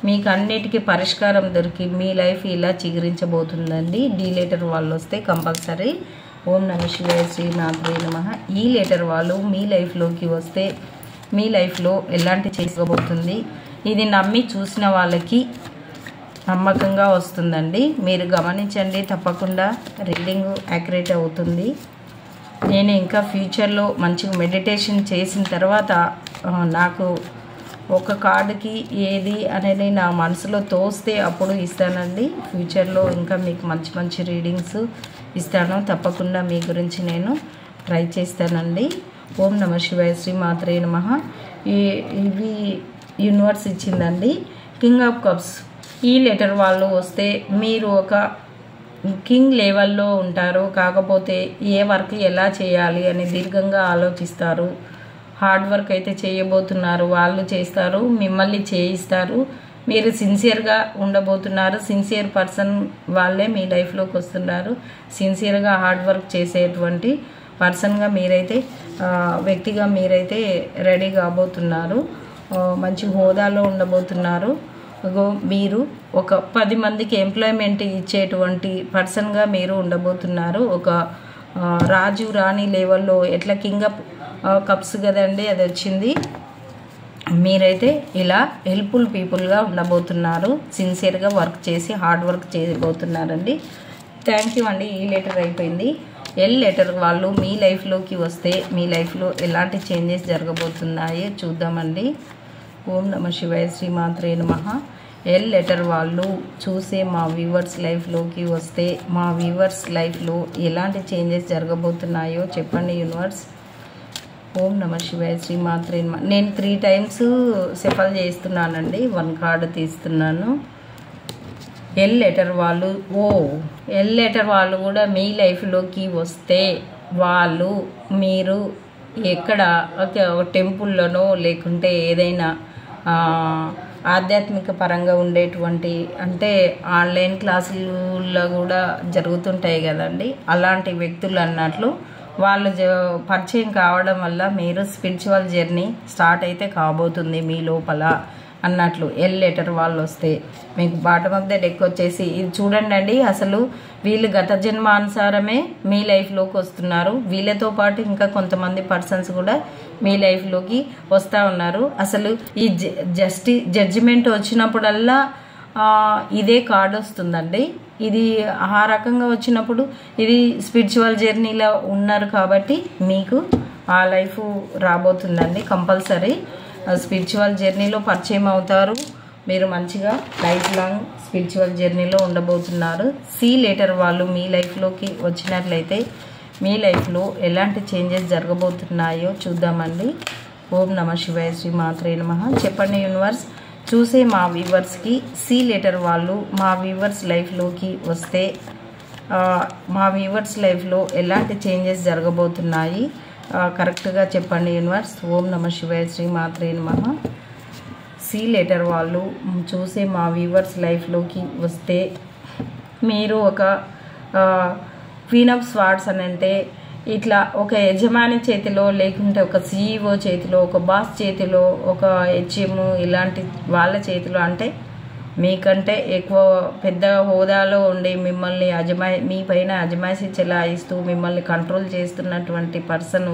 మీకు అన్నిటికీ పరిష్కారం దొరికి మీ లైఫ్ ఇలా చిగురించబోతుందండి. డి లెటర్ వాళ్ళు వస్తే కంపల్సరీ. ఓం నమ శివాయ, శ్రీ మాత్రే నమః. ఈ లెటర్ వాళ్ళు మీ లైఫ్లోకి వస్తే మీ లైఫ్లో ఎలాంటి చేసుకోబోతుంది ఇది నమ్మి చూసిన వాళ్ళకి నమ్మకంగా వస్తుందండి. మీరు గమనించండి, తప్పకుండా రీడింగ్ యాక్యురేట్ అవుతుంది. నేను ఇంకా ఫ్యూచర్లో మంచిగా మెడిటేషన్ చేసిన తర్వాత నాకు ఒక కార్డుకి ఏది అనేది నా మనసులో తోస్తే అప్పుడు ఇస్తానండి. ఫ్యూచర్లో ఇంకా మీకు మంచి మంచి రీడింగ్స్ ఇస్తాను. తప్పకుండా మీ గురించి నేను ట్రై చేస్తానండి. ఓం నమ శివాయ, శ్రీ మాత్రే నమః. ఇవి యూనివర్స్ ఇచ్చిందండి. King of cups. ఈ లెటర్ వాళ్ళు వస్తే మీరు ఒక కింగ్ లెవెల్లో ఉంటారు. కాకపోతే ఏ వర్క్ ఎలా చేయాలి అని దీర్ఘంగా ఆలోచిస్తారు. హార్డ్ వర్క్ అయితే చేయబోతున్నారు. వాళ్ళు చేస్తారు, మిమ్మల్ని చేయిస్తారు. మీరు సిన్సియర్గా ఉండబోతున్నారు. సిన్సియర్ పర్సన్ వాళ్ళే మీ లైఫ్లోకి వస్తున్నారు. సిన్సియర్గా హార్డ్ వర్క్ చేసేటువంటి పర్సన్గా మీరైతే వ్యక్తిగా మీరైతే రెడీ కాబోతున్నారు. మంచి హోదాలో ఉండబోతున్నారు. మీరు ఒక 10 మందికి ఎంప్లాయ్మెంట్ ఇచ్చేటువంటి పర్సన్గా మీరు ఉండబోతున్నారు. ఒక రాజు రాణి లెవెల్లో ఎట్లా కింగ్ ఆఫ్ కప్స్ కదండి అది వచ్చింది. మీరైతే ఇలా హెల్ప్ఫుల్ పీపుల్గా ఉండబోతున్నారు. సిన్సియర్గా వర్క్ చేసి హార్డ్ వర్క్ చేయబోతున్నారండి. థ్యాంక్ యూ అండి. ఈ లెటర్ అయిపోయింది. ఎల్ లెటర్ వాళ్ళు మీ లైఫ్లోకి వస్తే మీ లైఫ్లో ఎలాంటి చేంజెస్ జరగబోతున్నాయో చూద్దామండి. ఓం నమ శివాయ, శ్రీ మాత్రే నమః. ఎల్ లెటర్ వాళ్ళు చూసే మా వ్యూవర్స్ లైఫ్లోకి వస్తే మా వ్యూవర్స్ లైఫ్లో ఎలాంటి చేంజెస్ జరగబోతున్నాయో చెప్పండి యూనివర్స్. ఓం నమ శివాయ, శ్రీ మాత్రే నమః. నేను 3 టైమ్స్ సెఫల్ చేస్తున్నానండి. 1 కార్డు తీస్తున్నాను. ఎల్ లెటర్ వాళ్ళు ఎల్ లెటర్ వాళ్ళు కూడా మీ లైఫ్లోకి వస్తే వాళ్ళు మీరు ఎక్కడ ఒక టెంపుల్లోనో లేకుంటే ఏదైనా ఆధ్యాత్మిక పరంగా ఉండేటువంటి అంటే ఆన్లైన్ క్లాసుల్లో కూడా జరుగుతుంటాయి కదండి. అలాంటి వ్యక్తులు అన్నట్లు వాళ్ళు పరిచయం కావడం వల్ల మీరు స్పిరిచువల్ జర్నీ స్టార్ట్ అయితే కాబోతుంది మీ లోపల అన్నట్లు. ఎల్ లెటర్ వాళ్ళు వస్తే మీకు బాటమ్ ఆఫ్ ద డెక్ వచ్చేసి ఇది చూడండి అండి. అసలు వీళ్ళు గత జన్మానుసారమే మీ లైఫ్లోకి వస్తున్నారు. వీళ్ళతో పాటు ఇంకా కొంతమంది పర్సన్స్ కూడా మీ లైఫ్లోకి వస్తూ ఉన్నారు. అసలు ఈ జడ్జిమెంట్ వచ్చినప్పుడల్లా ఇదే కార్డు వస్తుందండి. ఇది ఆ రకంగా వచ్చినప్పుడు ఇది స్పిరిచువల్ జర్నీలో ఉన్నారు కాబట్టి మీకు ఆ లైఫ్ రాబోతుందండి. కంపల్సరీ స్పిరిచువల్ జర్నీలో పరిచయం అవుతారు. మీరు మంచిగా లైఫ్ లాంగ్ స్పిరిచువల్ జర్నీలో ఉండబోతున్నారు. సి లెటర్ వాళ్ళు మీ లైఫ్లోకి వచ్చినట్లయితే మీ లైఫ్లో ఎలాంటి చేంజెస్ జరగబోతున్నాయో చూద్దామండి. ఓం నమ శివాయ, శ్రీ మాత్రే నమః. చెప్పండి యూనివర్స్. చూసే మా వ్యూవర్స్కి సి లెటర్ వాళ్ళు మా వ్యూవర్స్ లైఫ్లోకి వస్తే మా వ్యూవర్స్ లైఫ్లో ఎలాంటి చేంజెస్ జరగబోతున్నాయి కరెక్ట్గా చెప్పండి యూనివర్స్. ఓం నమ శివాయ, శ్రీ మాత్రే నమః. సి లెటర్ వాళ్ళు చూసే మా వ్యూవర్స్ లైఫ్లోకి వస్తే మీరు ఒక క్వీన్ ఆఫ్ స్వార్డ్స్ అని అంటే ఇట్లా ఒక యజమాని చేతిలో లేకుంటే ఒక CEO చేతిలో ఒక బాస్ చేతిలో ఒక HM ఇలాంటి వాళ్ళ చేతిలో అంటే మీకంటే ఎక్కువ పెద్ద హోదాలో ఉండి మిమ్మల్ని మీ పైన అజమాయిషీ చెలాయిస్తూ మిమ్మల్ని కంట్రోల్ చేస్తున్నటువంటి పర్సన్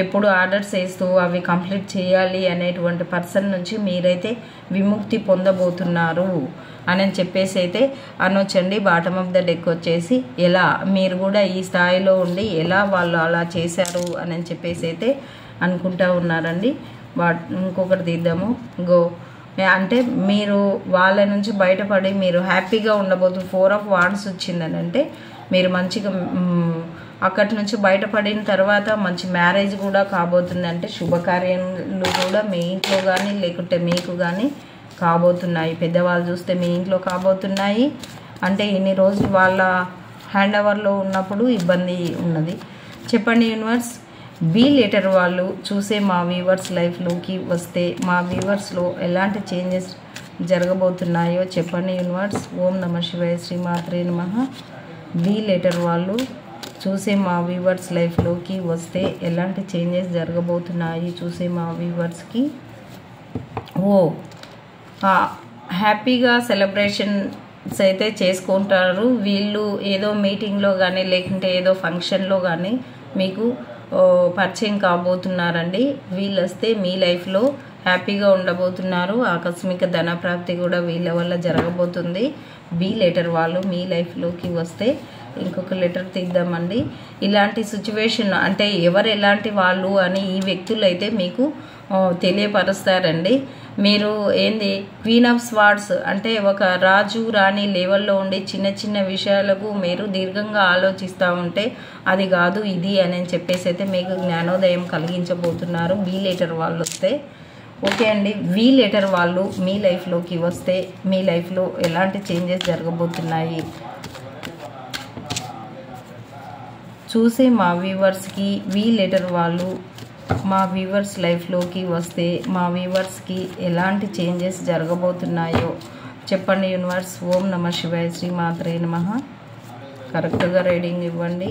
ఎప్పుడు ఆర్డర్స్ వేస్తూ అవి కంప్లీట్ చేయాలి అనేటువంటి పర్సన్ నుంచి మీరైతే విముక్తి పొందబోతున్నారు అని చెప్పేసి అయితే అనొచ్చండి. బాటమ్ ఆఫ్ ద డెక్ వచ్చేసి ఎలా మీరు కూడా ఈ స్థాయిలో ఉండి ఎలా వాళ్ళు అలా చేశారు అని చెప్పేసి అయితే అనుకుంటా ఉన్నారండి. ఇంకొకటి తీద్దాము. అంటే మీరు వాళ్ళ నుంచి బయటపడి మీరు హ్యాపీగా ఉండబోతు 4 ఆఫ్ వాండ్స్ వచ్చిందని అంటే మీరు మంచిగా అక్కడి నుంచి బయటపడిన తర్వాత మంచి మ్యారేజ్ కూడా కాబోతుంది. అంటే శుభకార్యాలు కూడా మీ ఇంట్లో కానీ లేకుంటే మీకు కానీ కాబోతున్నాయి. పెద్దవాళ్ళు చూస్తే మీ ఇంట్లో కాబోతున్నాయి. అంటే ఇన్ని రోజులు వాళ్ళ హ్యాండ్ ఓవర్లో ఉన్నప్పుడు ఇబ్బంది ఉన్నది. చెప్పండి యూనివర్స్. బి లెటర్ వాళ్ళు చూసే మా వ్యూవర్స్ లైఫ్లోకి వస్తే మా వ్యూవర్స్లో ఎలాంటి చేంజెస్ జరగబోతున్నాయో చెప్పండి యూనివర్స్. ఓం నమ శివాయ, శ్రీమాత్రే నమః. బి లెటర్ వాళ్ళు చూసే మా వ్యూవర్స్ లైఫ్లోకి వస్తే ఎలాంటి చేంజెస్ జరగబోతున్నాయి చూసే మా వ్యూవర్స్కి. హ్యాపీగా సెలబ్రేషన్స్ అయితే చేసుకుంటారు వీళ్ళు. ఏదో మీటింగ్లో కానీ లేకుంటే ఏదో ఫంక్షన్లో కానీ మీకు పరిచయం కాబోతున్నారండి. వీళ్ళు వస్తే మీ లైఫ్లో హ్యాపీగా ఉండబోతున్నారు. ఆకస్మిక ధన ప్రాప్తి కూడా వీళ్ళ వల్ల జరగబోతుంది. బి లెటర్ వాళ్ళు మీ లైఫ్లోకి వస్తే ఇంకొక లెటర్ తీద్దామండి. ఇలాంటి సిచ్యువేషన్ అంటే ఎవరు ఎలాంటి వాళ్ళు అని ఈ వ్యక్తులు అయితే మీకు తెలియపరుస్తారండి. మీరు ఏంది క్వీన్ ఆఫ్ స్వార్డ్స్ అంటే ఒక రాజు రాణి లెవెల్లో ఉండి చిన్న చిన్న విషయాలకు మీరు దీర్ఘంగా ఆలోచిస్తూ ఉంటే అది కాదు ఇది అని చెప్పేసి అయితే మీకు జ్ఞానోదయం కలిగించబోతున్నారు బి లెటర్ వాళ్ళు వస్తే. ఓకే అండి. వి లెటర్ వాళ్ళు మీ లైఫ్లోకి వస్తే మీ లైఫ్లో ఎలాంటి చేంజెస్ జరగబోతున్నాయి చూసే మా వ్యూవర్స్కి. వి లెటర్ వాళ్ళు మా వ్యూవర్స్ లైఫ్లోకి వస్తే మా వ్యూవర్స్కి ఎలాంటి చేంజెస్ జరగబోతున్నాయో చెప్పండి యూనివర్స్. ఓం నమ శివాయ, శ్రీమాత్రే నమః. కరెక్ట్గా రీడింగ్ ఇవ్వండి.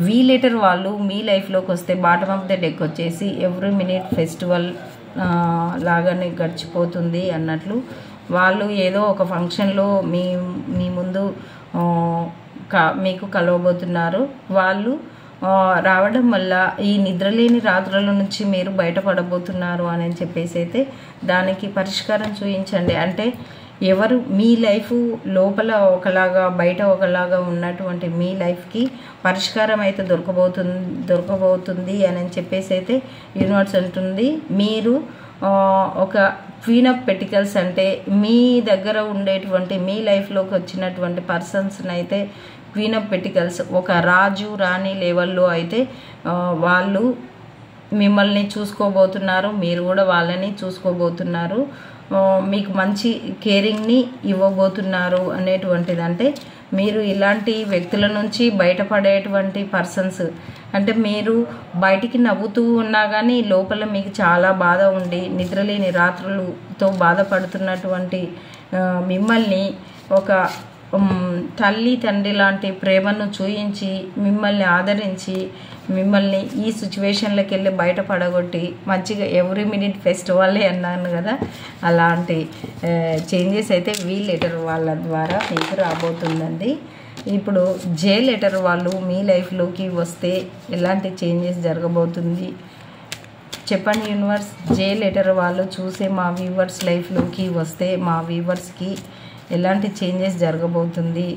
వి లెటర్ వాళ్ళు మీ లైఫ్లోకి వస్తే బాటమ్ ఆఫ్ ద డెక్ వచ్చేసి ఎవ్రీ మినిట్ ఫెస్టివల్ లాగానే గడిచిపోతుంది అన్నట్లు. వాళ్ళు ఏదో ఒక ఫంక్షన్లో మీ ముందు మీకు కలవబోతున్నారు. వాళ్ళు రావడం వల్ల ఈ నిద్రలేని రాత్రుల నుంచి మీరు బయటపడబోతున్నారు అని చెప్పేసి అయితే దానికి పరిష్కారం చూపించండి. అంటే ఎవరు మీ లైఫ్ లోపల ఒకలాగా బయట ఒకలాగా ఉన్నటువంటి మీ లైఫ్కి పరిష్కారం అయితే దొరకబోతుంది అని చెప్పేసి అయితే యూనివర్స్ అంటుంది. మీరు ఒక క్వీన్ ఆఫ్ పెటికల్స్ అంటే మీ దగ్గర ఉండేటువంటి మీ లైఫ్లోకి వచ్చినటువంటి పర్సన్స్ని అయితే క్వీన్ ఆఫ్ పెటికల్స్ ఒక రాజు రాణి లెవెల్లో అయితే వాళ్ళు మిమ్మల్ని చూసుకోబోతున్నారు. మీరు కూడా వాళ్ళని చూసుకోబోతున్నారు. మీకు మంచి కేరింగ్ని ఇవ్వబోతున్నారు అనేటువంటిది. అంటే మీరు ఇలాంటి వ్యక్తుల నుంచి బయటపడేటువంటి పర్సన్స్ అంటే మీరు బయటికి నవ్వుతూ ఉన్నా కానీ లోపల మీకు చాలా బాధ ఉండి నిద్రలేని రాత్రులతో బాధపడుతున్నటువంటి మిమ్మల్ని ఒక తల్లి తండ్రి లాంటి ప్రేమను చూయించి మిమ్మల్ని ఆదరించి మిమ్మల్ని ఈ సిచ్యువేషన్లోకి వెళ్ళి బయటపడగొట్టి మంచిగా ఎవ్రీ మినిట్ ఫెస్టివల్లే అన్నాను కదా, అలాంటి చేంజెస్ అయితే వి లెటర్ వాళ్ళ ద్వారా మీకు రాబోతుందండి. ఇప్పుడు జే లెటర్ వాళ్ళు మీ లైఫ్లోకి వస్తే ఎలాంటి చేంజెస్ జరగబోతుంది చెప్పండి యూనివర్స్. జే లెటర్ వాళ్ళు చూసే మా వ్యూవర్స్ లైఫ్లోకి వస్తే మా వ్యూవర్స్కి ఎలాంటి చేంజెస్ జరగబోతుంది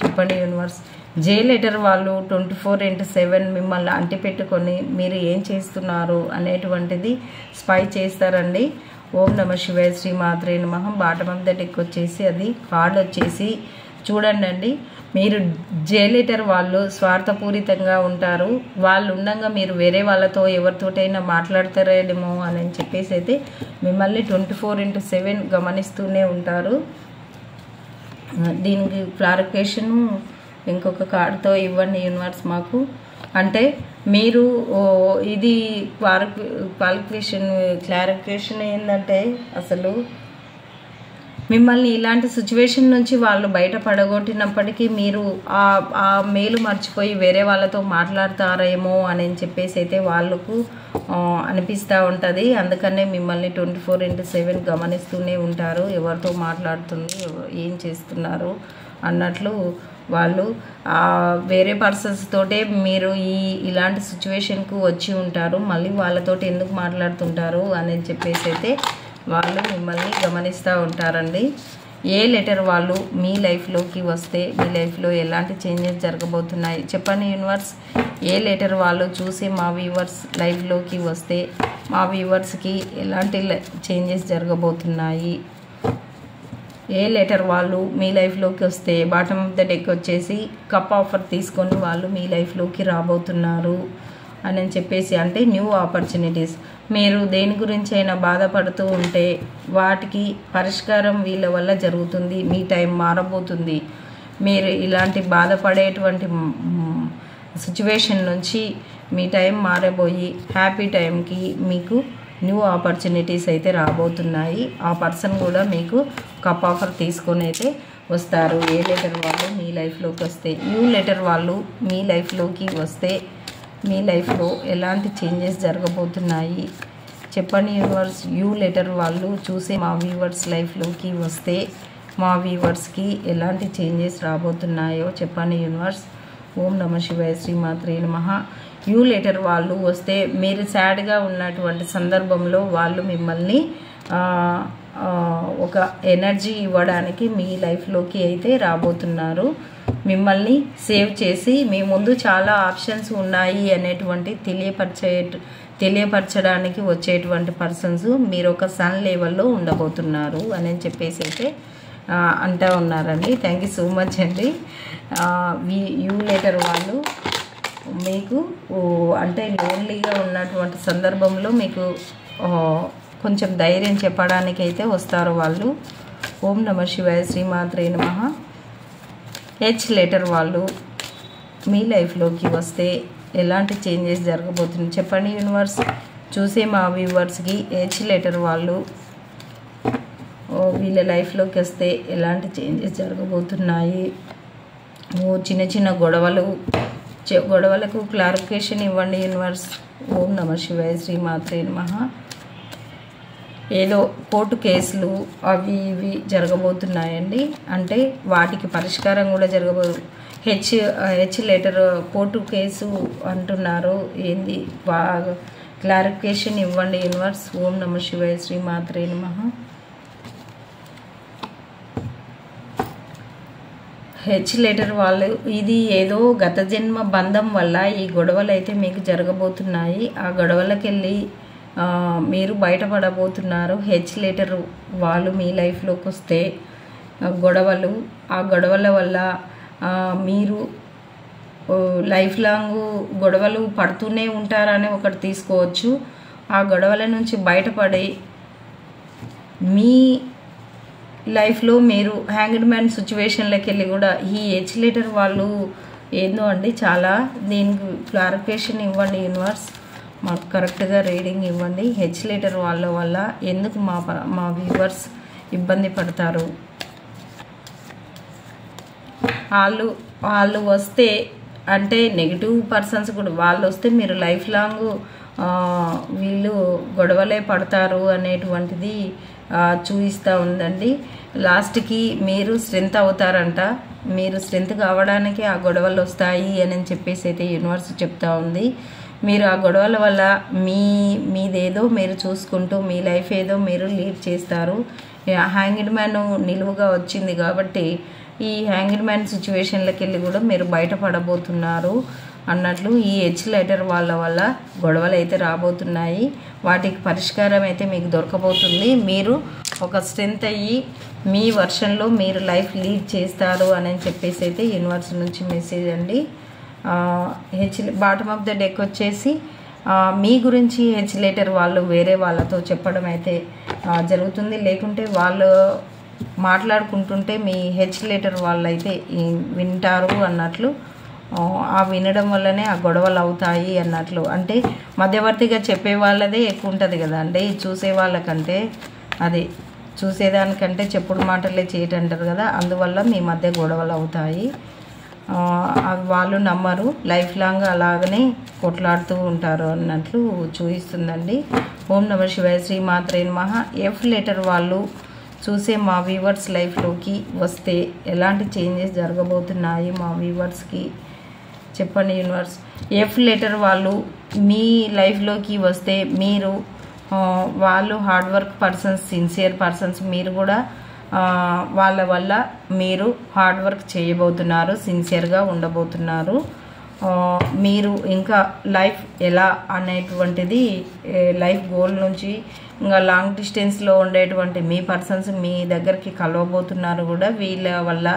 చెప్పండి యూనివర్స్. జే లెటర్ వాళ్ళు 24/7 మిమ్మల్ని అంటిపెట్టుకొని మీరు ఏం చేస్తున్నారు అనేటువంటిది స్పై చేస్తారండి. ఓం నమ శివాయ, శ్రీమాత్రే నమః. బాటమ్ ఆఫ్ ద డెక్ వచ్చేసి అది కార్డ్ వచ్చేసి చూడండి అండి. మీరు జే లెటర్ వాళ్ళు స్వార్థపూరితంగా ఉంటారు. వాళ్ళు ఉండగా మీరు వేరే వాళ్ళతో ఎవరితోటైనా మాట్లాడతారేమో అని చెప్పేసి అయితే మిమ్మల్ని 24/7 గమనిస్తూనే ఉంటారు. దీనికి క్లారిఫికేషన్ ఇంకొక కార్డుతో ఇవ్వండి యూనివర్స్ మాకు. అంటే మీరు ఇది క్లారిఫికేషన్ ఏంటంటే అసలు మిమ్మల్ని ఇలాంటి సిచ్యువేషన్ నుంచి వాళ్ళు బయట పడగొట్టినప్పటికీ మీరు ఆ మేలు మర్చిపోయి వేరే వాళ్ళతో మాట్లాడతారేమో అని చెప్పేసి అయితే వాళ్ళకు అనిపిస్తూ ఉంటుంది. అందుకనే మిమ్మల్ని 24/7 గమనిస్తూనే ఉంటారు. ఎవరితో మాట్లాడుతుంది, ఏం చేస్తున్నారు అన్నట్లు వాళ్ళు వేరే పర్సన్స్ తోటే మీరు ఇలాంటి సిచ్యువేషన్కు వచ్చి ఉంటారు. మళ్ళీ వాళ్ళతోటి ఎందుకు మాట్లాడుతుంటారు అని చెప్పేసి అయితే వాళ్ళు మిమ్మల్ని గమనిస్తూ ఉంటారండి. ఏ లెటర్ వాళ్ళు మీ లైఫ్లోకి వస్తే మీ లైఫ్లో ఎలాంటి చేంజెస్ జరగబోతున్నాయి చెప్పండి యూనివర్స్. ఏ లెటర్ వాళ్ళు చూసి మా వ్యూవర్స్ లైఫ్లోకి వస్తే మా వ్యూవర్స్కి ఎలాంటి చేంజెస్ జరగబోతున్నాయి. ఏ లెటర్ వాళ్ళు మీ లైఫ్లోకి వస్తే బాటమ్ ఆఫ్ ద డెక్ వచ్చేసి కప్ ఆఫర్ తీసుకొని వాళ్ళు మీ లైఫ్లోకి రాబోతున్నారు అని చెప్పేసి, అంటే న్యూ ఆపర్చునిటీస్. మీరు దేని గురించి అయినా బాధపడుతూ ఉంటే వాటికి పరిష్కారం వీళ్ళ వల్ల జరుగుతుంది. మీ టైం మారబోతుంది. మీరు ఇలాంటి బాధపడేటువంటి సిచ్యువేషన్ నుంచి మీ టైం మారబోయి హ్యాపీ టైంకి మీకు న్యూ ఆపర్చునిటీస్ అయితే రాబోతున్నాయి. ఆ పర్సన్ కూడా మీకు కప్ ఆఫర్ తీసుకొని అయితే వస్తారు. ఏ లెటర్ వాళ్ళు మీ లైఫ్లోకి వస్తే, యూ లెటర్ వాళ్ళు మీ లైఫ్లోకి వస్తే మీ లైఫ్లో ఎలాంటి చేంజెస్ జరగబోతున్నాయి చెప్పండి యూనివర్స్. యూ లెటర్ వాళ్ళు చూసే మా వ్యూవర్స్ లైఫ్లోకి వస్తే మా వ్యూవర్స్కి ఎలాంటి చేంజెస్ రాబోతున్నాయో చెప్పండి యూనివర్స్. ఓం నమ శివాయ, శ్రీమాత్రే నమః. యూ లెటర్ వాళ్ళు వస్తే మీరు సాడ్గా ఉన్నటువంటి సందర్భంలో వాళ్ళు మిమ్మల్ని ఒక ఎనర్జీ ఇవ్వడానికి మీ లైఫ్లోకి అయితే రాబోతున్నారు. మిమ్మల్ని సేవ్ చేసి మీ ముందు చాలా ఆప్షన్స్ ఉన్నాయి అనేటువంటి తెలియపరచడానికి వచ్చేటువంటి పర్సన్స్ మీరు ఒక సన్ లెవెల్లో ఉండబోతున్నారు అని చెప్పేసి అయితే అంటూ ఉన్నారండి. థ్యాంక్ యూ సో మచ్ అండి. యూ లెటర్ వాళ్ళు మీకు అంటే లోన్లీగా ఉన్నటువంటి సందర్భంలో మీకు కొంచెం ధైర్యం చెప్పడానికి అయితే వస్తారు వాళ్ళు. ఓం నమ శివాయ, శ్రీమాత్రే నమః. హెచ్ లెటర్ వాళ్ళు మీ లైఫ్లోకి వస్తే ఎలాంటి చేంజెస్ జరగబోతుంది చెప్పండి యూనివర్స్. చూసే మా వ్యూవర్స్కి హెచ్ లెటర్ వాళ్ళు వీళ్ళ లైఫ్లోకి వస్తే ఎలాంటి చేంజెస్ జరగబోతున్నాయి. చిన్న చిన్న గొడవలకు క్లారిఫికేషన్ ఇవ్వండి యూనివర్స్. ఓం నమ శివాయ, శ్రీమాత్రే నమః. ఏదో కోర్టు కేసులు అవి ఇవి జరగబోతున్నాయండి. అంటే వాటికి పరిష్కారం కూడా హెచ్ లెటర్ కోర్టు కేసు అంటున్నారు. ఏంది క్లారిఫికేషన్ ఇవ్వండి యూనివర్స్. ఓం నమ శివాయ, శ్రీమాత్రే నమః. హెచ్ లెటర్ వాళ్ళు ఇది ఏదో గత జన్మ బంధం వల్ల ఈ గొడవలు అయితే మీకు జరగబోతున్నాయి. ఆ గొడవలకి వెళ్ళి మీరు బయటపడబోతున్నారు. హెచ్ లెటర్ వాళ్ళు మీ లైఫ్లోకి వస్తే ఆ గొడవల వల్ల మీరు లైఫ్ లాంగ్ గొడవలు పడుతూనే ఉంటారని ఒకటి తీసుకోవచ్చు. ఆ గొడవల నుంచి బయటపడి మీ లైఫ్లో మీరు హ్యాంగ్డ్ మ్యాన్ సిచ్యువేషన్లోకి వెళ్ళి కూడా ఈ హెచ్ లెటర్ వాళ్ళు ఏందో అండి చాలా దీనికి క్లారిఫికేషన్ ఇవ్వండి యూనివర్స్. మాకు కరెక్ట్గా రీడింగ్ ఇవ్వండి. హెచ్ లెటర్ వాళ్ళ వల్ల ఎందుకు మా వ్యూవర్స్ ఇబ్బంది పడతారు. వాళ్ళు వస్తే అంటే నెగిటివ్ పర్సన్స్ కూడా వాళ్ళు వస్తే మీరు లైఫ్ లాంగ్ వీళ్ళు గొడవలే పడతారు అనేటువంటిది చూపిస్తూ ఉందండి. లాస్ట్కి మీరు స్ట్రెంత్ అవుతారంట. మీరు స్ట్రెంత్ కావడానికి ఆ గొడవలు వస్తాయి అని చెప్పేసి అయితే యూనివర్స్ చెప్తా ఉంది. మీరు ఆ గొడవల వల్ల మీదేదో మీరు చూసుకుంటూ మీ లైఫ్ ఏదో మీరు లీడ్ చేస్తారు. హ్యాంగ్డ్ మ్యాన్ నిలువుగా వచ్చింది కాబట్టి ఈ హ్యాంగ్డ్ మ్యాన్ సిచ్యువేషన్లోకి వెళ్ళి కూడా మీరు బయటపడబోతున్నారు అన్నట్లు ఈ హెచ్ లెటర్ వాళ్ళ వల్ల గొడవలు అయితే రాబోతున్నాయి. వాటికి పరిష్కారం అయితే మీకు దొరకబోతుంది. మీరు ఒక స్ట్రెంత్ అయ్యి మీ వర్షన్లో మీరు లైఫ్ లీడ్ చేస్తారు అని చెప్పేసి అయితే యూనివర్స్ నుంచి మెసేజ్ అండి. బాటమ్ ఆఫ్ ద డెక్ వచ్చేసి మీ గురించి హెచ్ లెటర్ వాళ్ళు వేరే వాళ్ళతో చెప్పడం అయితే జరుగుతుంది. లేకుంటే వాళ్ళు మాట్లాడుకుంటుంటే మీ హెచ్ లెటర్ వాళ్ళు అయితే వింటారు అన్నట్లు. ఆ వినడం వల్లనే ఆ గొడవలు అవుతాయి అన్నట్లు. అంటే మధ్యవర్తిగా చెప్పే వాళ్ళదే ఎక్కువ ఉంటుంది కదా అండి చూసే వాళ్ళకంటే. అది చూసేదానికంటే చెప్పుడు మాటలే చేయటంటారు కదా. అందువల్ల మీ మధ్య గొడవలు అవుతాయి. వాళ్ళు నమ్మరు. లైఫ్ లాంగ్ అలాగనే కొట్లాడుతూ ఉంటారు అన్నట్లు చూపిస్తుందండి. ఓం నమ శివాయ, శ్రీమాత్రే నమః. ఎఫ్ లెటర్ వాళ్ళు చూసే మా వ్యూవర్స్ లైఫ్లోకి వస్తే ఎలాంటి చేంజెస్ జరగబోతున్నాయి మా వ్యూవర్స్కి చెప్పండి యూనివర్స్. ఎఫ్ లెటర్ వాళ్ళు మీ లైఫ్లోకి వస్తే వాళ్ళు hard work persons, sincere persons. మీరు కూడా వాళ్ళ వల్ల మీరు హార్డ్ వర్క్ చేయబోతున్నారు, సిన్సియర్గా ఉండబోతున్నారు. మీరు ఇంకా లైఫ్ ఎలా అనేటువంటిది లైఫ్ గోల్ నుంచి ఇంకా లాంగ్ డిస్టెన్స్లో ఉండేటువంటి మీ పర్సన్స్ మీ దగ్గరికి కలవబోతున్నారు కూడా. వీళ్ళ వల్ల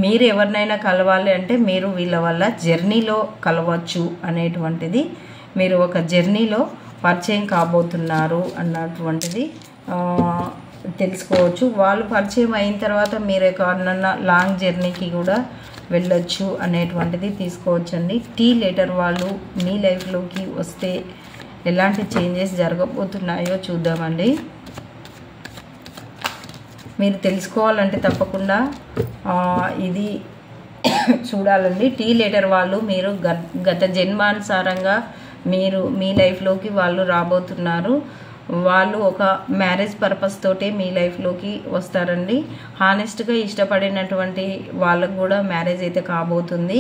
మీరు ఎవరినైనా కలవాలి అంటే మీరు వీళ్ళ వల్ల జర్నీలో కలవచ్చు అనేటువంటిది, మీరు ఒక జర్నీలో పరిచయం కాబోతున్నారు అన్నటువంటిది తెలుసుకోవచ్చు. వాళ్ళు పరిచయం అయిన తర్వాత మీరు ఎక్కడన్నా లాంగ్ జర్నీకి కూడా వెళ్ళొచ్చు అనేటువంటిది తీసుకోవచ్చండి. టీ లెటర్ వాళ్ళు మీ లైఫ్లోకి వస్తే ఎలాంటి చేంజెస్ జరగబోతున్నాయో చూద్దామండి. మీరు తెలుసుకోవాలంటే తప్పకుండా ఇది చూడాలండి. టీ లెటర్ వాళ్ళు మీరు గత జన్మానుసారంగా మీరు మీ లైఫ్లోకి వాళ్ళు రాబోతున్నారు. వాళ్ళు ఒక మ్యారేజ్ పర్పస్ తోటే మీ లైఫ్లోకి వస్తారండి. హానెస్ట్గా ఇష్టపడినటువంటి వాళ్ళకు కూడా మ్యారేజ్ అయితే కాబోతుంది.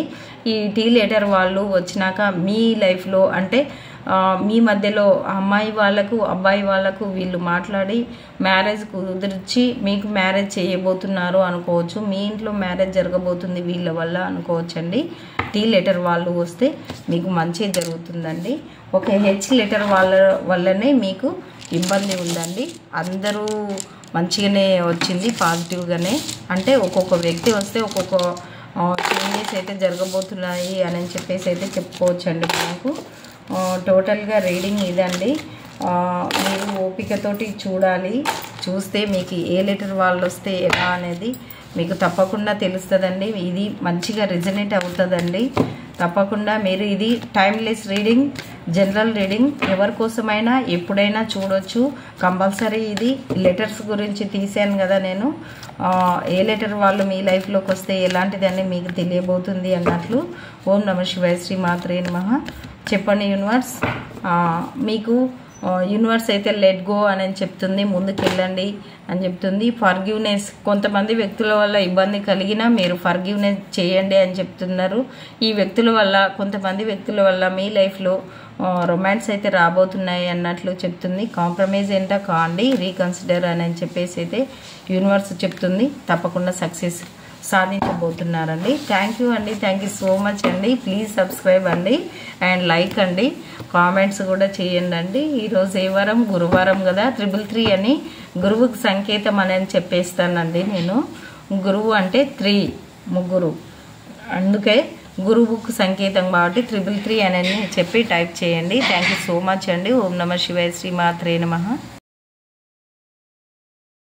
ఈ టీ లెటర్ వాళ్ళు వచ్చినాక మీ లైఫ్లో అంటే మీ మధ్యలో అమ్మాయి వాళ్ళకు అబ్బాయి వాళ్ళకు వీళ్ళు మాట్లాడి మ్యారేజ్ కుదిర్చి మీకు మ్యారేజ్ చేయబోతున్నారు అనుకోవచ్చు. మీ ఇంట్లో మ్యారేజ్ జరగబోతుంది వీళ్ళ వల్ల అనుకోవచ్చండి. టీ లెటర్ వాళ్ళు వస్తే మీకు మంచి జరుగుతుందండి. ఒక హెచ్ లెటర్ వాళ్ళ వల్లనే మీకు ఇబ్బంది ఉందండి. అందరూ మంచిగానే వచ్చింది, పాజిటివ్గానే. అంటే ఒక్కొక్క వ్యక్తి వస్తే ఒక్కొక్క చేంజెస్ అయితే జరగబోతున్నాయి అని చెప్పేసి అయితే చెప్పుకోవచ్చండి. మనకు టోటల్గా రీడింగ్ ఇదండి. మీరు ఓపికతోటి చూడాలి. చూస్తే మీకు ఏ లెటర్ వాళ్ళు వస్తే ఎలా అనేది మీకు తప్పకుండా తెలుస్తుందండి. ఇది మంచిగా రిజనేట్ అవుతుందండి. తప్పకుండా మీరు ఇది టైమ్లెస్ రీడింగ్, జనరల్ రీడింగ్, ఎవరి కోసమైనా ఎప్పుడైనా చూడొచ్చు. కంపల్సరీ ఇది లెటర్స్ గురించి తీసాను కదా నేను. ఏ లెటర్ వాళ్ళు మీ లైఫ్లోకి వస్తే ఎలాంటిదని మీకు తెలియబోతుంది అన్నట్లు. ఓం నమః శివాయ, శ్రీ మాత్రే నమః. చెప్పండి యూనివర్స్. మీకు యూనివర్స్ అయితే లెట్ గో అని చెప్తుంది, ముందుకెళ్ళండి అని చెప్తుంది. ఫర్గివ్నెస్, కొంతమంది వ్యక్తుల వల్ల ఇబ్బంది కలిగినా మీరు ఫర్గివ్నెస్ చేయండి అని చెప్తున్నారు. ఈ వ్యక్తుల వల్ల, కొంతమంది వ్యక్తుల వల్ల మీ లైఫ్లో రొమాన్స్ అయితే రాబోతున్నాయి అన్నట్లు చెప్తుంది. కాంప్రమైజ్ ఏంటో కాండి, రీకన్సిడర్ అని చెప్పేసి అయితే యూనివర్స్ చెప్తుంది. తప్పకుండా సక్సెస్ సాధించబోతున్నారండి. థ్యాంక్ యూ అండి. థ్యాంక్ యూ సో మచ్ అండి. ప్లీజ్ సబ్స్క్రైబ్ అండి అండ్ లైక్ అండి. కామెంట్స్ కూడా చేయండి అండి. ఈరోజు ఏ వారం? గురువారం కదా. 333 అని గురువుకి సంకేతం అని చెప్పేస్తానండి నేను. గురువు అంటే 3 ముగ్గురు, అందుకే గురువుకు సంకేతం కాబట్టి 333 అని చెప్పి టైప్ చేయండి. థ్యాంక్ యూ సో మచ్ అండి. ఓం నమః శివాయ, శ్రీ మాత్రే నమః.